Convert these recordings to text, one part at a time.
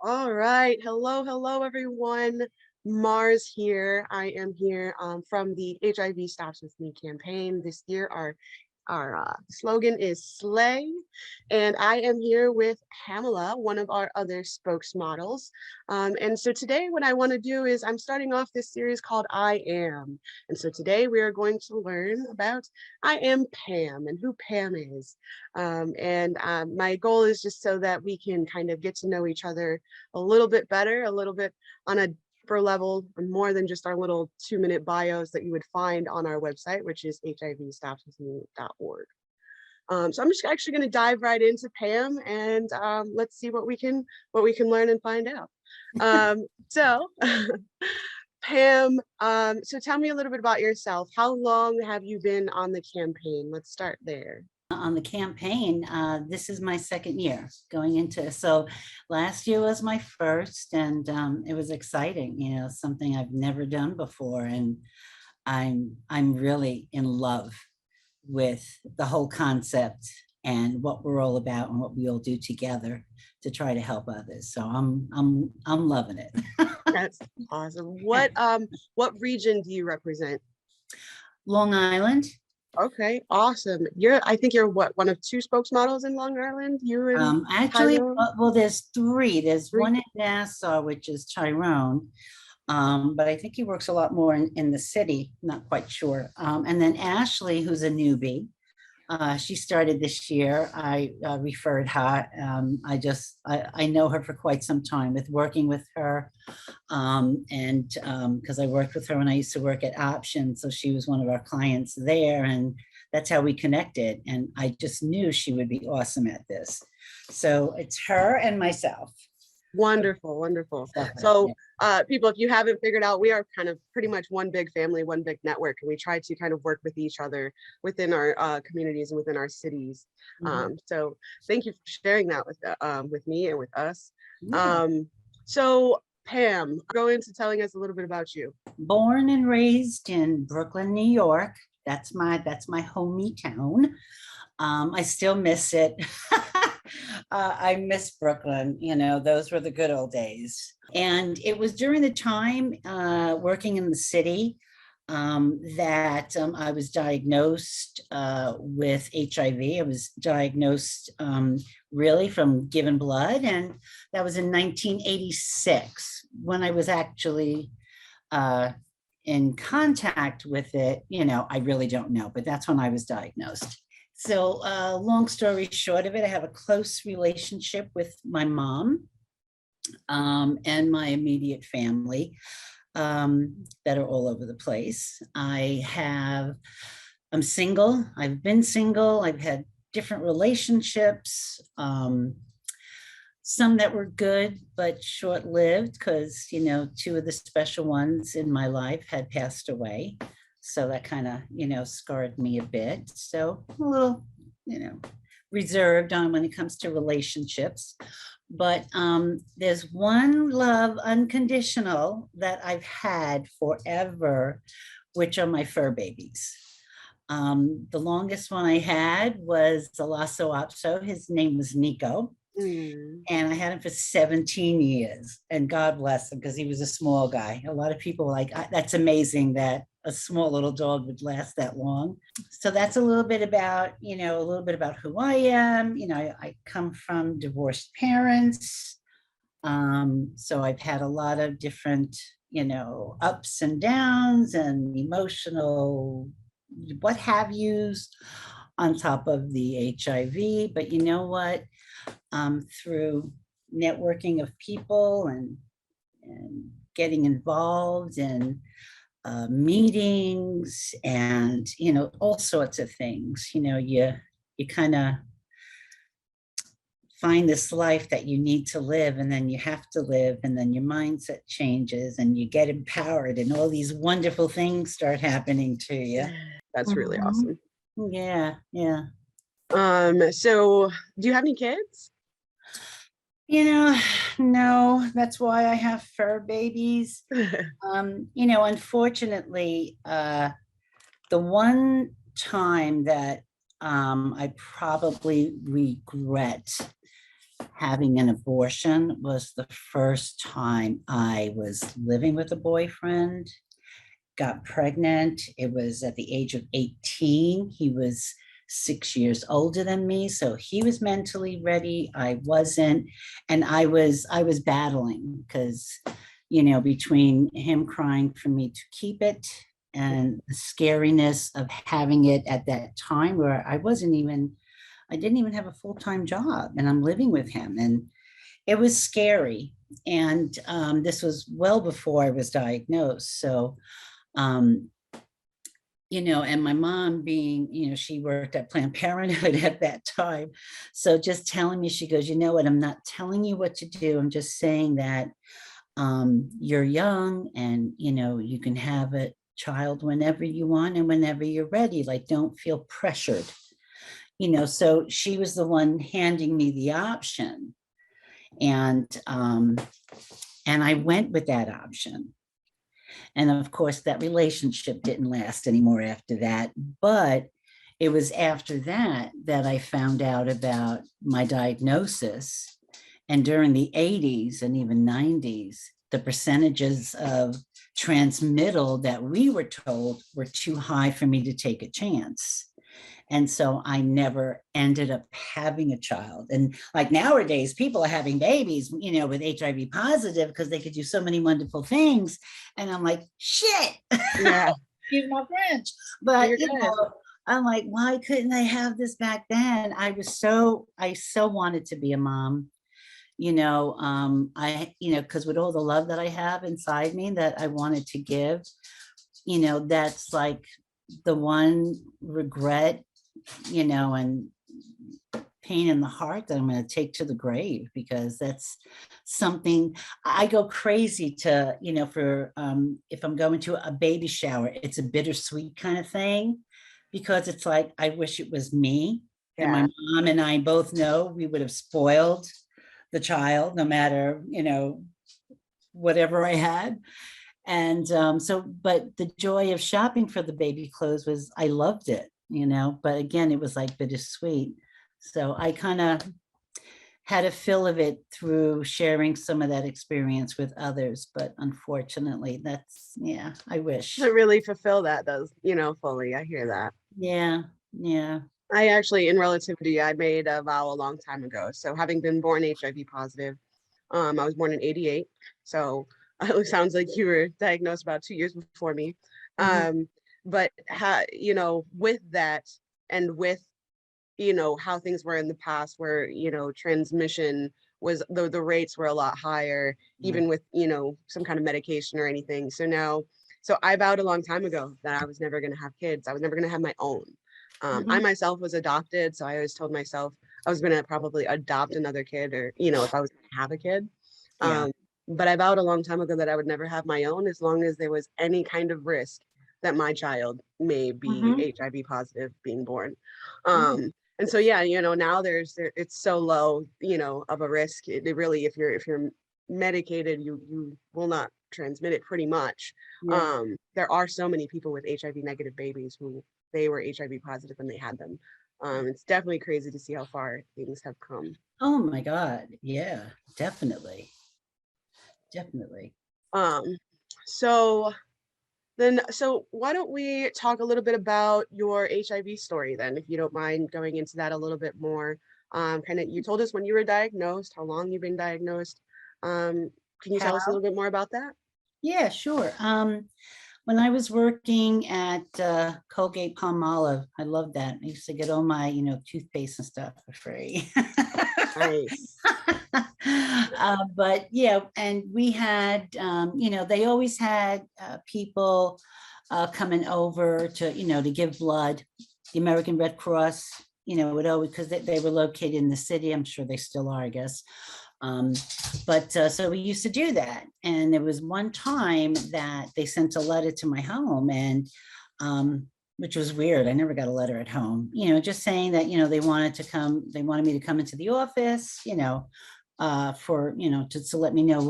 All right. Hello, everyone. Mars here. I am here from the HIV Stops With Me campaign. This year, our slogan is Slay, and I am here with Pamela, one of our other spokesmodels. And so today, what I want to do is I'm starting off this series called I Am. And so today we are going to learn about I Am Pam and who Pam is. My goal is just so that we can kind of get to know each other a little bit better, a little bit on a deeper level, more than just our little 2-minute bios that you would find on our website, which is hivstopswithme.org. So I'm just actually going to dive right into Pam, and let's see what we can learn and find out. So Pam, so tell me a little bit about yourself. How long have you been on the campaign? Let's start there. On the campaign, this is my second year going into, so last year was my first, and it was exciting, something I've never done before, and I'm really in love with the whole concept and what we're all about and what we all do together to try to help others. So I'm loving it. That's awesome. What region do you represent? Long Island. Okay, awesome. I think you're what, one of two spokesmodels in Long Island? You and Actually, Tyrone? well, there's three. There's Three? one in Nassau, which is Tyrone. But I think he works a lot more in the city, not quite sure. And then Ashley, who's a newbie, she started this year. I referred her. I know her for quite some time with working with her. Because I worked with her when I used to work at Option. So she was one of our clients there, and that's how we connected. And I just knew she would be awesome at this. So it's her and myself. Wonderful, wonderful. So people, if you haven't figured out, we are kind of pretty much one big family, one big network, and we try to kind of work with each other within our communities and within our cities. So thank you for sharing that with me and with us. So Pam, go into telling us a little bit about you. Born and raised in Brooklyn, New York. That's my homie town. I still miss it. I miss Brooklyn. Those were the good old days. And it was during the time working in the city that I was diagnosed with HIV. I was diagnosed really from giving blood, and that was in 1986 when I was actually in contact with it. I really don't know, but that's when I was diagnosed. So long story short of it, I have a close relationship with my mom and my immediate family that are all over the place. I'm single. I've been single. I've had different relationships, some that were good, but short-lived because, two of the special ones in my life had passed away. So that kind of, scarred me a bit. So a little, reserved on when it comes to relationships. But there's one love unconditional that I've had forever, which are my fur babies. The longest one I had was the Lasso Opso. His name was Nico. And I had him for 17 years, and God bless him, because he was a small guy. A lot of people that's amazing that a small little dog would last that long. So that's a little bit about, who I am. I come from divorced parents. So I've had a lot of different, ups and downs and emotional what have yous on top of the HIV. But you know what? Through networking of people and getting involved in meetings and all sorts of things, you kind of find this life that you need to live, and then you have to live, and then your mindset changes and you get empowered and all these wonderful things start happening to you. That's really awesome. Yeah. So do you have any kids? No, that's why I have fur babies. Unfortunately, the one time that I probably regret having an abortion was the first time I was living with a boyfriend, got pregnant. It was at the age of 18. He was 6 years older than me, so he was mentally ready. I wasn't, and I was battling because, between him crying for me to keep it and the scariness of having it at that time where I didn't even have a full-time job and I'm living with him. And it was scary. And this was well before I was diagnosed. So, um, and my mom being, she worked at Planned Parenthood at that time. So just telling me, she goes, you know what, I'm not telling you what to do. I'm just saying that you're young and, you can have a child whenever you want and whenever you're ready. Like, don't feel pressured. So she was the one handing me the option. And I went with that option. And of course, that relationship didn't last anymore after that. But it was after that that I found out about my diagnosis. And during the 80s and even 90s, the percentages of transmittal that we were told were too high for me to take a chance. And so I never ended up having a child. And like nowadays, people are having babies, with HIV positive because they could do so many wonderful things. And I'm like, shit. Yeah. Excuse my French. But You're good. I'm like, why couldn't I have this back then? I so wanted to be a mom. Because with all the love that I have inside me that I wanted to give, that's like the one regret, and pain in the heart that I'm going to take to the grave, because that's something I go crazy to, for if I'm going to a baby shower, it's a bittersweet kind of thing, because it's like, I wish it was me. And my Yeah. mom and I both know we would have spoiled the child no matter, whatever I had. And but the joy of shopping for the baby clothes was, I loved it, but again, it was like bittersweet. So I kind of had a fill of it through sharing some of that experience with others. But unfortunately, yeah, I wish. To really fulfill that does, fully. I hear that. Yeah, yeah. I actually, in relativity, I made a vow a long time ago. So having been born HIV positive, I was born in 88. So it sounds like you were diagnosed about 2 years before me. Mhm. But with that and with, how things were in the past where, transmission was the rates were a lot higher, Yeah. even with, some kind of medication or anything. So I vowed a long time ago that I was never going to have kids. I was never going to have my own. I Mhm. myself was adopted, so I always told myself I was going to probably adopt another kid, or if I was going to have a kid. Yeah. Um, but I vowed a long time ago that I would never have my own as long as there was any kind of risk that my child may be Mhm. HIV positive being born. Yeah. And so yeah, now it's so low, of a risk. It really, if you're medicated, you will not transmit it pretty much. Yeah. There are so many people with HIV negative babies who they were HIV positive when they had them. It's definitely crazy to see how far things have come. Oh my God. Yeah, definitely. Definitely. Um, so so why don't we talk a little bit about your HIV story then, if you don't mind going into that a little bit more. Kind of, you told us when you were diagnosed, how long you've been diagnosed. Can you tell us a little bit more about that? Yeah, sure. When I was working at Colgate Palmolive, I love that. I used to get all my, toothpaste and stuff for free. Nice. But yeah, and we had, they always had people coming over to, to give blood. The American Red Cross, would always, because they were located in the city. I'm sure they still are, I guess. Um, but so we used to do that. And there was one time that they sent a letter to my home, and which was weird. I never got a letter at home, just saying that, they wanted me to come into the office, for, to let me know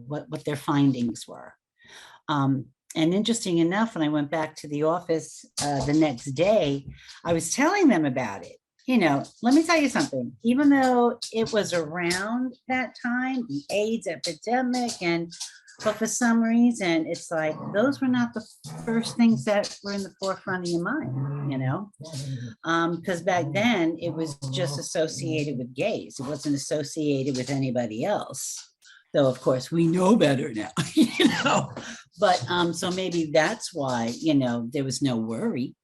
what their findings were. And interesting enough, when I went back to the office the next day, I was telling them about it. let me tell you something. Even though it was around that time, the AIDS epidemic, but for some reason, it's like those were not the first things that were in the forefront of your mind. Because back then it was just associated with gays. It wasn't associated with anybody else. Though, of course, we know better now, But so maybe that's why, there was no worry.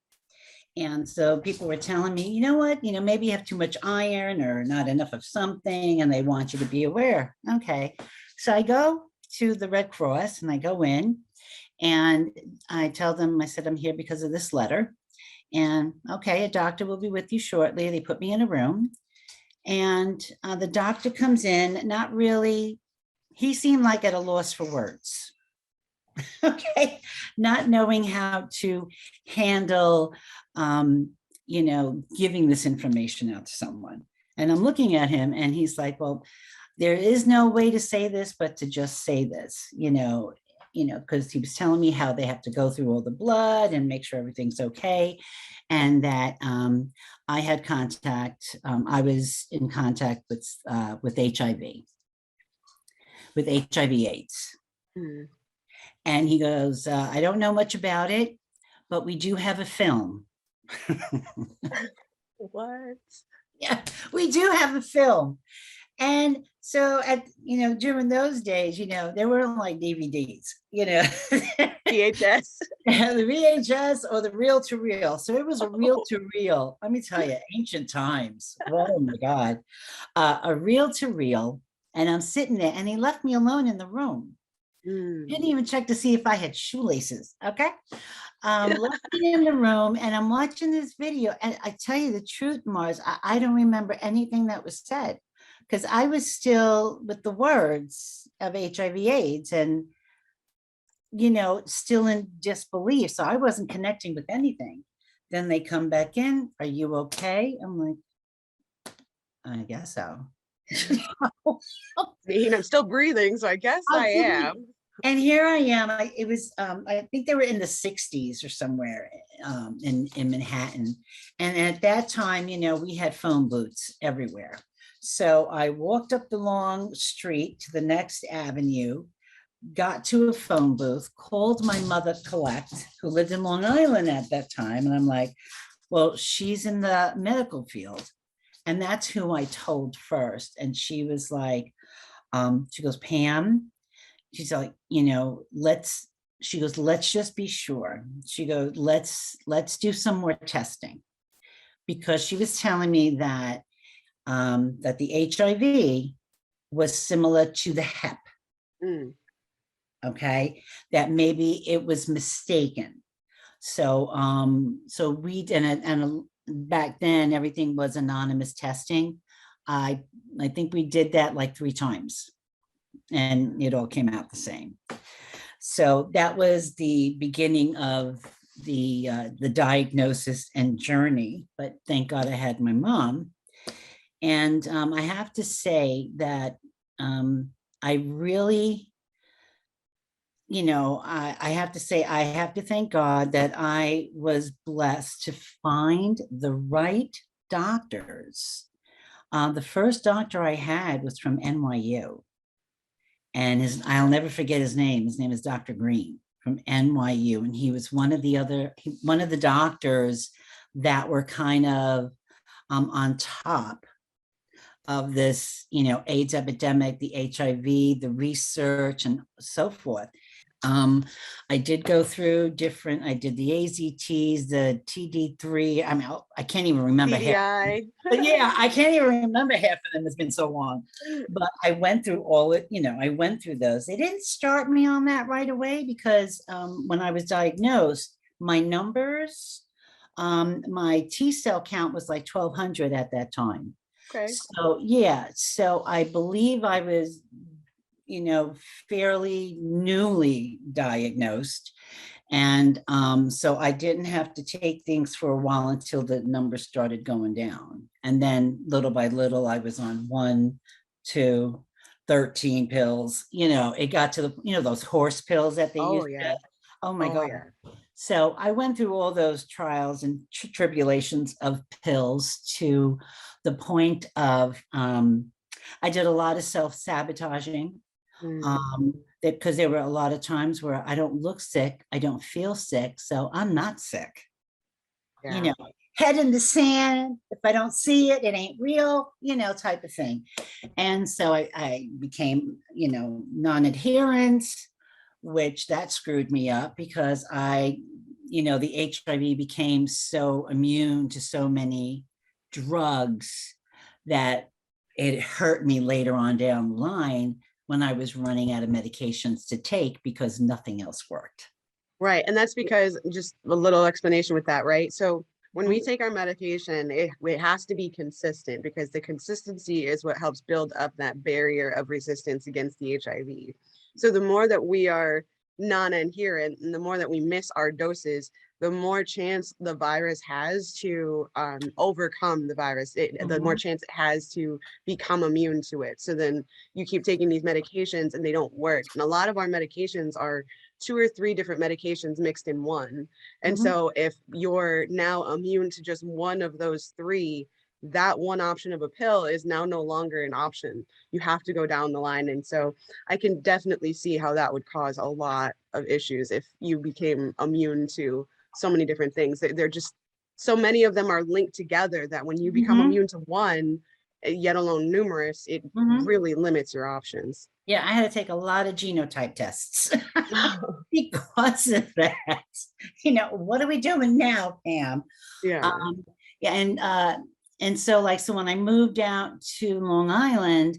And so people were telling me, you know what, maybe you have too much iron or not enough of something, and they want you to be aware. Okay. So I go to the Red Cross and I go in and I tell them, I said, I'm here because of this letter. And okay, a doctor will be with you shortly. They put me in a room and the doctor comes in, not really, he seemed like at a loss for words. Okay, not knowing how to handle giving this information out to someone. And I'm looking at him and he's like, well, there is no way to say this but to just say this, because he was telling me how they have to go through all the blood and make sure everything's okay. And that I had contact, I was in contact with HIV, with HIV AIDS. Mm. And he goes, I don't know much about it, but we do have a film. What? Yeah, we do have a film. And so during those days, there weren't like DVDs, VHS. the VHS or the reel to reel. So it was a reel to reel. Let me tell you, ancient times. Oh my God. A reel to reel. And I'm sitting there and he left me alone in the room. Didn't even check to see if I had shoelaces. Okay. Left me in the room and I'm watching this video. And I tell you the truth, Mars, I don't remember anything that was said because I was still with the words of HIV AIDS and, still in disbelief. So I wasn't connecting with anything. Then they come back in. Are you okay? I'm like, I guess so. I mean, I'm still breathing, so I guess I am. And here I am. I think they were in the 60s or somewhere in Manhattan. And at that time, we had phone booths everywhere. So I walked up the long street to the next avenue, got to a phone booth, called my mother, Colette, who lived in Long Island at that time. And I'm like, well, she's in the medical field. And that's who I told first. And she was like, she goes, Pam, she's like, let's just be sure. She goes, let's do some more testing. Because she was telling me that that the HIV was similar to the HEP. Okay, that maybe it was mistaken. So we and back then everything was anonymous testing. I think we did that like 3 times and it all came out the same. So that was the beginning of the diagnosis and journey, but thank God I had my mom. And I have to say that I really, I have to say, I have to thank God that I was blessed to find the right doctors. The first doctor I had was from NYU. And I'll never forget his name. His name is Dr. Green from NYU. And he was one of the doctors that were kind of on top of this, AIDS epidemic, the HIV, the research and so forth. I did go through I did the AZTs, the TD3. I mean, I can't even remember half. But yeah, I can't even remember half of them. It's been so long. But I went through I went through those. They didn't start me on that right away because when I was diagnosed, my numbers, my T cell count was like 1,200 at that time. Okay. So yeah, so I believe I was fairly newly diagnosed. And so I didn't have to take things for a while until the numbers started going down. And then little by little, I was on 1, 2, 13 pills. It got to the, those horse pills that they used. Yeah. Oh my God. Yeah. So I went through all those trials and tribulations of pills to the point of I did a lot of self-sabotaging, Mm, because there were a lot of times where I don't look sick, I don't feel sick, so I'm not sick. You yeah. know, head in the sand. If I don't see it, it ain't real, type of thing. And so I became, non-adherent, which that screwed me up because the HIV became so immune to so many drugs that it hurt me later on down the line when I was running out of medications to take because nothing else worked. Right. And that's because just a little explanation with that, right? So when we Mhm. take our medication, it has to be consistent because the consistency is what helps build up that barrier of resistance against the HIV. So the more that we are non-adherent and the more that we miss our doses, the more chance the virus has to overcome the virus, the more Mhm. chance it has to become immune to it. So then you keep taking these medications and they don't work. And a lot of our medications are two or three different medications mixed in one. And Mhm. so if you're now immune to just one of those three, that one option of a pill is now no longer an option. You have to go down the line. And so I can definitely see how that would cause a lot of issues if you became immune to so many different things. They're just so many of them are linked together that when you become Mhm. immune to one, yet alone numerous, it Mhm. really limits your options. Yeah, I had to take a lot of genotype tests because of that. What are we doing now, Pam? Yeah. Um, yeah, and so so when I moved out to Long Island,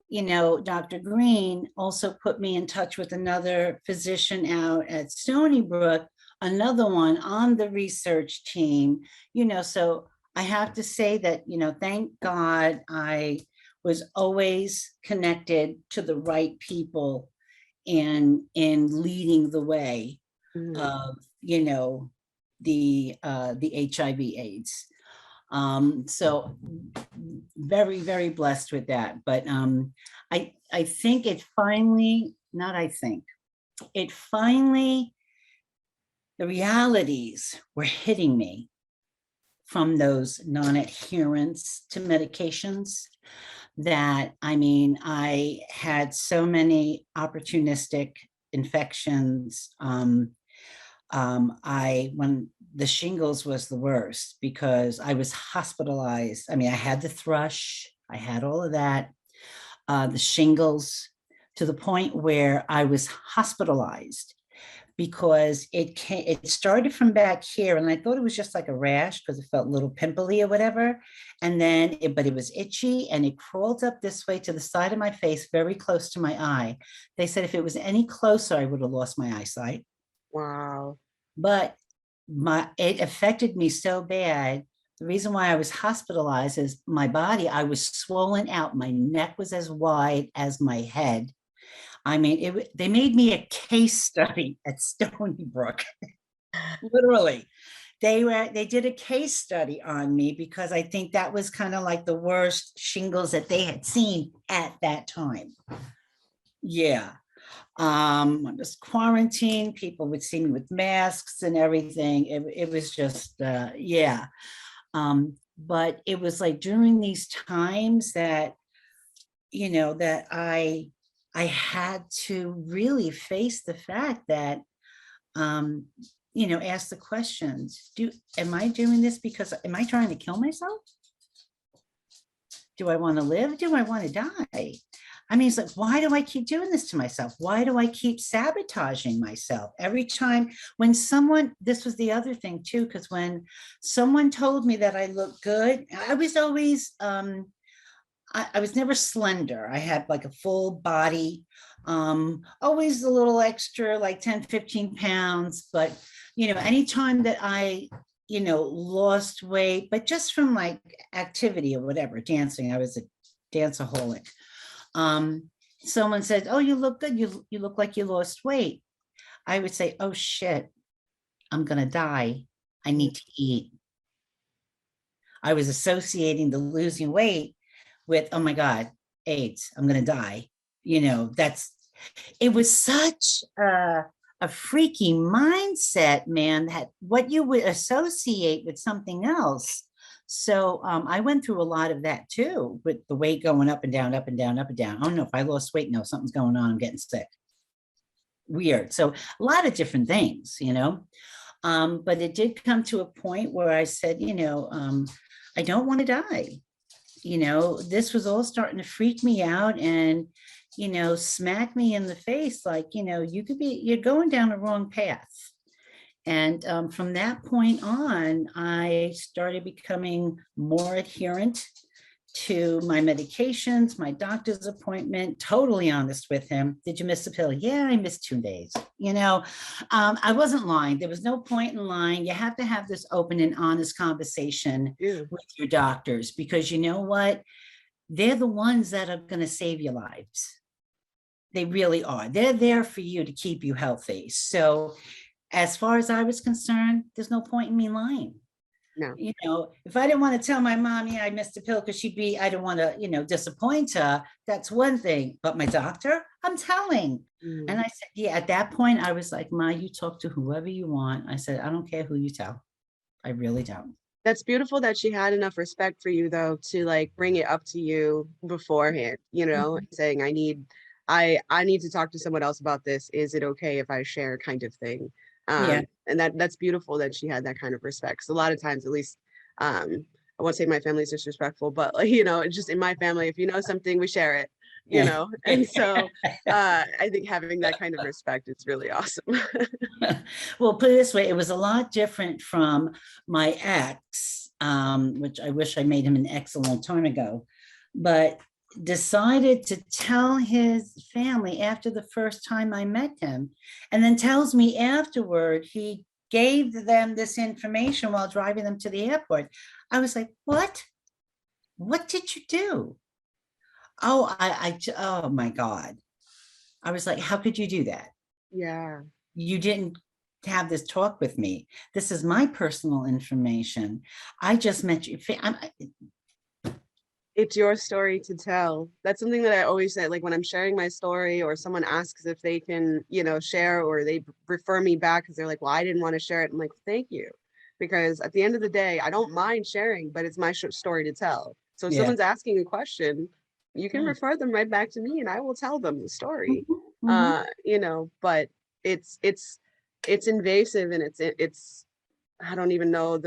Dr. Green also put me in touch with another physician out at Stony Brook, another one on the research team, so I have to say that, thank God I was always connected to the right people and in leading the way Mhm. of, the HIV AIDS. So very, very blessed with that. But I think it finally, not I think, it finally, the realities were hitting me from those non-adherence to medications that, I had so many opportunistic infections. When the shingles was the worst because I was hospitalized. I had the thrush, I had all of that, the shingles, to the point where I was hospitalized because it started from back here and I thought it was just like a rash because it felt a little pimply or whatever. And then but it was itchy and it crawled up this way to the side of my face, very close to my eye. They said if it was any closer, I would have lost my eyesight. Wow. But it affected me so bad. The reason why I was hospitalized is my body, I was swollen out. My neck was as wide as my head. They made me a case study at Stony Brook. Literally. They did a case study on me because I think that was kind of like the worst shingles that they had seen at that time. Yeah. I was quarantined. People would see me with masks and everything. It was just, yeah. But it was like during these times that, that I had to really face the fact that, um, ask the questions. Am I doing this because, am I trying to kill myself? Do I want to live? Do I want to die? It's like, why do I keep doing this to myself? Why do I keep sabotaging myself every time when this was the other thing too, because when someone told me that I looked good, I was always, I was never slender. I had like a full body, always a little extra, like 10, 15 pounds. But, anytime that I, lost weight, but just from like activity or whatever, dancing, I was a danceaholic. Um, Someone said, "Oh, you look good. You look like you lost weight." I would say, "Oh shit, I'm gonna die. I Mhm. need to eat." I was associating the losing weight with, "Oh my God, AIDS. I'm gonna die." That's it was such a freaky mindset, man, that what you would associate with something else. So I went through a lot of that too, with the weight going up and down, up and down, up and down. I don't know if I lost weight. No, something's going on. I'm getting sick. Weird. So a lot of different things, you know. But it did come to a point where I said, I don't want to die. This was all starting to freak me out and, smack me in the face like, you're going down the wrong path. And from that point on, I started becoming more adherent to my medications, my doctor's appointment, totally honest with him. Did you miss a pill? Yeah, I missed 2 days. I wasn't lying. There was no point in lying. You have to have this open and honest conversation with your doctors, because you know what? They're the ones that are going to save your lives. They really are. They're there for you to keep you healthy. So as far as I was concerned, there's no point in me lying. No. If I didn't want to tell my mom, yeah, I missed a pill because I don't want to, disappoint her. That's one thing. But my doctor, I'm telling. And I said, yeah, at that point, I was like, Ma, you talk to whoever you want. I said, I don't care who you tell. I really don't. That's beautiful that she had enough respect for you, though, to like bring it up to you beforehand, saying, I need to talk to someone else about this. Is it okay if I share, kind of thing? Yeah. And that's beautiful that she had that kind of respect. So a lot of times, at least, I won't say my family's disrespectful, but just in my family, if you know something, we share it, And so I think having that kind of respect is really awesome. Well, put it this way, it was a lot different from my ex, which I wish I made him an ex a long time ago, but decided to tell his family after the first time I met him, and then tells me afterward he gave them this information while driving them to the airport. I was like, what? What did you do? Oh, oh my God. I was like, how could you do that? Yeah. You didn't have this talk with me. This is my personal information. I just met you. It's your story to tell. That's something that I always say, like when I'm sharing my story or someone asks if they can, share, or they refer me back because they're like, well, I didn't want to share it. I'm like, thank you. Because at the end of the day, I don't mind sharing, but it's my story to tell. So if someone's asking a question, you can refer them right back to me and I will tell them the story. But it's invasive, and it's I don't even know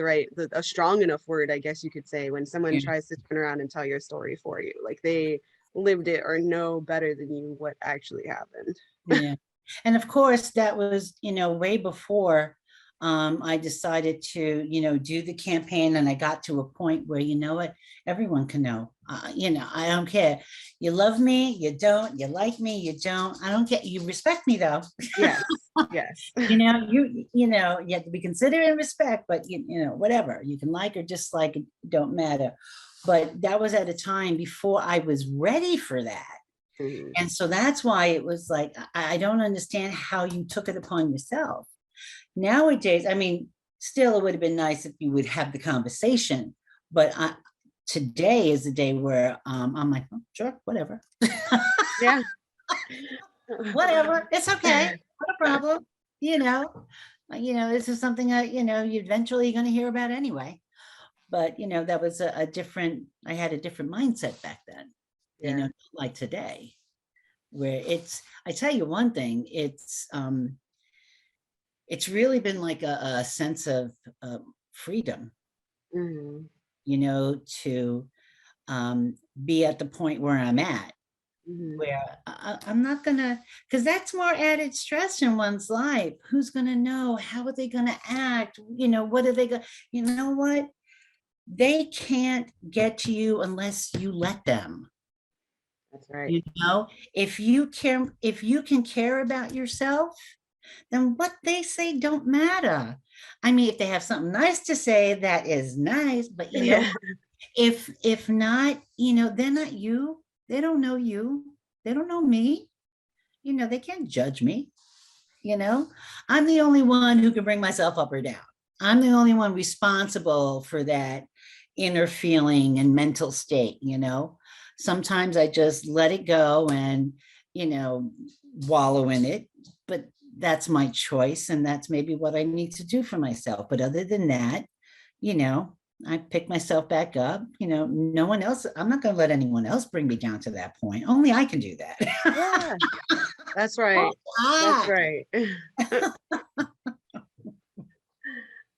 a strong enough word, I guess you could say, when someone tries to turn around and tell your story for you, like they lived it or know better than you what actually happened. Yeah. And of course, that was, way before I decided to, do the campaign, and I got to a point where, you know what, everyone can know, I don't care. You love me, you don't, you like me, you don't, I don't care. You respect me though. Yes. Yes. you have to be considerate and respect, but whatever, you can like or dislike, it don't matter. But that was at a time before I was ready for that. And so that's why it was like, I don't understand how you took it upon yourself. Nowadays, I mean, still, it would have been nice if you would have the conversation, but today is the day where I'm like, oh, sure, whatever. Yeah. Whatever, it's okay, not a problem. This is something you're eventually going to hear about anyway. But that was a different. I had a different mindset back then. Yeah. Like today, where I tell you one thing, it's really been like a sense of freedom, to be at the point where I'm at, where I'm not gonna, because that's more added stress in one's life. Who's gonna know? How are they gonna act? What are they gonna, you know what? They can't get to you unless you let them. That's right. If you can care about yourself, then what they say don't matter. I mean, if they have something nice to say, that is nice, but if not, they're not you. They don't know you. They don't know me. They can't judge me. I'm the only one who can bring myself up or down. I'm the only one responsible for that inner feeling and mental state. Sometimes I just let it go and, wallow in it. But that's my choice, and that's maybe what I need to do for myself. But other than that, you know, I pick myself back up. No one else, I'm not going to let anyone else bring me down to that point. Only I can do that. Yeah, that's Oh, right. That's right.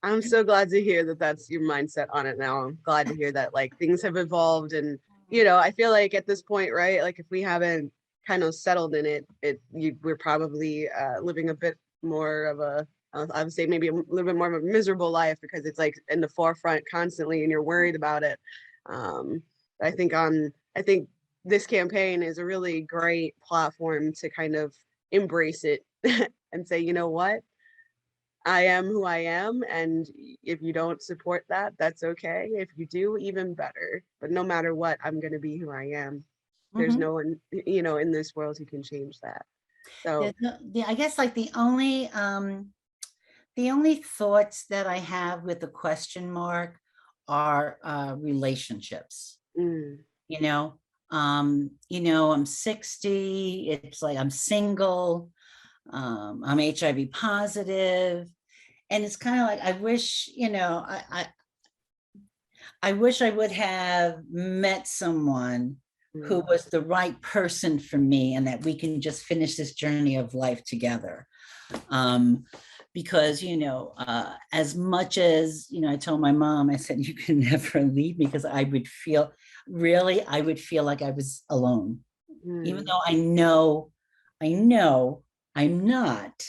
I'm so glad to hear that that's your mindset on it now. I'm glad to hear that like things have evolved, and I feel like at this point, right? Like if we haven't kind of settled in we're probably living a bit more of I would say maybe a little bit more of a miserable life because it's like in the forefront constantly and you're worried about it. Um, I think this campaign is a really great platform to kind of embrace it and say, you know what? I am who I am, and if you don't support that, that's okay. If you do, even better. But no matter what, I'm going to be who I am. There's mhm. no one, in this world who can change that. So, I guess like the only thoughts that I have with the question mark are relationships. mm, You know, I'm 60. It's like I'm single. I'm HIV positive, and it's kind of like I wish, I wish I would have met someone who mm, was the right person for me, and that we can just finish this journey of life together. Um, because as much as I told my mom, I said, you can never leave me, because I would feel like I was alone, even mm, though I know I'm not.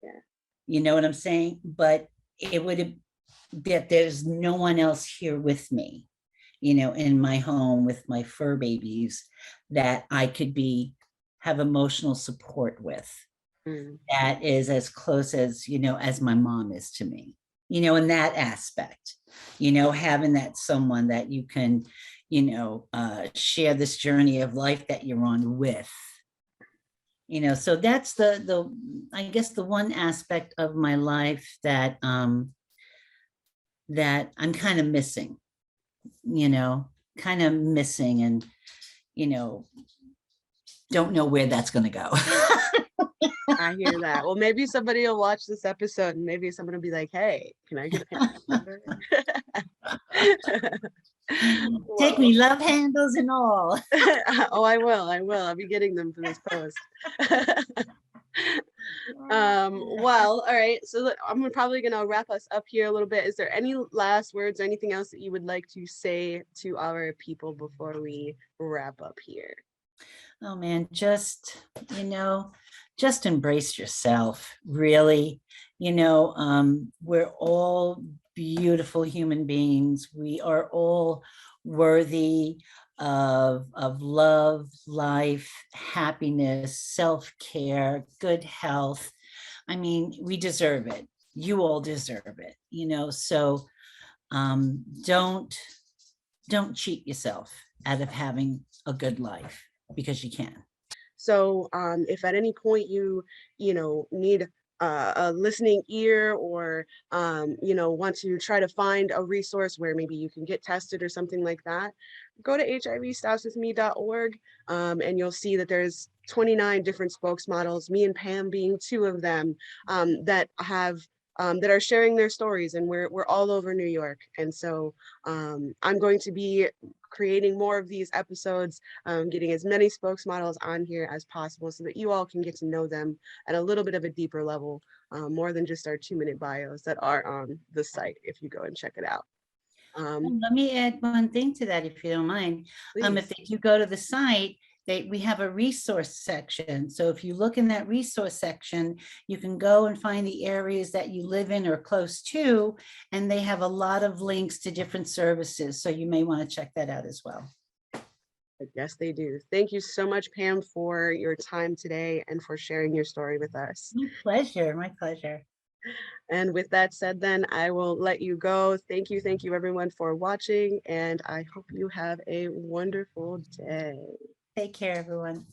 yeah. You know what I'm saying? But it would have that there's no one else here with me, in my home with my fur babies, that I could have emotional support with, Mm. that is as close as my mom is to me, in that aspect, having that someone that you can, share this journey of life that you're on with. So that's the I guess the one aspect of my life that I'm kind of missing, you know, kind of missing, and you know, don't know where that's going to go. I hear that. Well, maybe somebody will watch this episode and maybe someone will be like, hey, can I get Pam's number? Take Whoa. me, love handles and all. Oh, I will. I will. I'll be getting them for this post. Well, all right. So I'm probably gonna wrap us up here a little bit. Is there any last words or anything else that you would like to say to our people before we wrap up here? Oh man, just embrace yourself, really. We're all beautiful human beings. We are all worthy of love, life, happiness, self-care, good health. I mean, we deserve it. You all deserve it, so don't cheat yourself out of having a good life, because you can. So if at any point need a listening ear, or want to try to find a resource where maybe you can get tested or something like that, go to hivstopswithme.org, and you'll see that there's 29 different spokesmodels, me and Pam being two of them, that are sharing their stories, and we're all over New York. And so I'm going to be creating more of these episodes, getting as many spokesmodels on here as possible so that you all can get to know them at a little bit of a deeper level, more than just our 2-minute bios that are on the site if you go and check it out. Let me add one thing to that, if you don't mind. If Please. you go to the site, we have a resource section. So if you look in that resource section, you can go and find the areas that you live in or close to, and they have a lot of links to different services. So you may want to check that out as well. Yes, they do. Thank you so much, Pam, for your time today and for sharing your story with us. My pleasure. My pleasure. And with that said, then I will let you go. Thank you everyone for watching, and I hope you have a wonderful day. Take care, everyone.